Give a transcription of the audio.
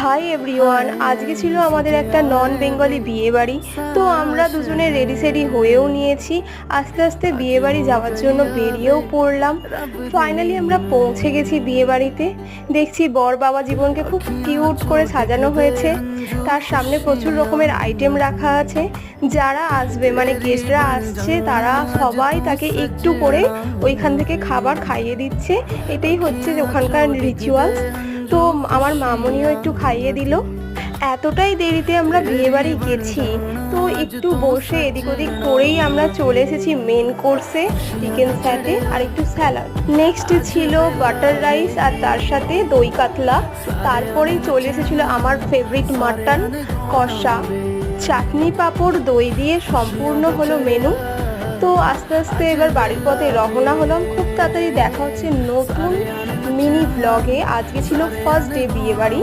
Hi everyone, আজকে ছিল আমাদের একটা নন বেঙ্গলি বিয়ে বাড়ি। তো আমরা দুজনে রেডি সেডি হয়েও নিয়েছি, আস্তে আস্তে বিয়ে বাড়ি যাওয়ার জন্য বেরিয়েও পড়লাম। ফাইনালি আমরা পৌঁছে গেছি বিয়ে বাড়িতে। দেখছি বর বাবা জীবনকে খুব কিউট করে সাজানো হয়েছে, তার সামনে প্রচুর রকমের আইটেম রাখা আছে। যারা আসবে মানে গেস্টরা আসছে তারা সবাই তাকে একটু করে ওইখান থেকে খাবার খাইয়ে দিচ্ছে। এটাই হচ্ছে ওখানকার রিচুয়ালস। তো আমার মামনিও একটু খাইয়ে দিল। এতটাই দেরিতে আমরা বিয়ে বাড়ি গেছি, তো একটু বসে এদিক ওদিক করেই আমরা চলে এসেছি মেন কোর্সে, চিকেন স্যাটে আর একটু স্যালাড। নেক্সট ছিল বাটার রাইস আর তার সাথে দই কাতলা। তারপরেই চলে এসেছিল আমার ফেভারিট মাটন কষা। চাটনি পাঁপড় দই দিয়ে সম্পূর্ণ হলো মেনু। তো আস্তে আস্তে এবার বাড়ির পথে রওনা হলাম। খুব তাড়াতাড়ি দেখা হচ্ছে নতুন মিনি ব্লগে। আজকে ছিল ফার্স্ট ডে বিয়ে বাড়ি।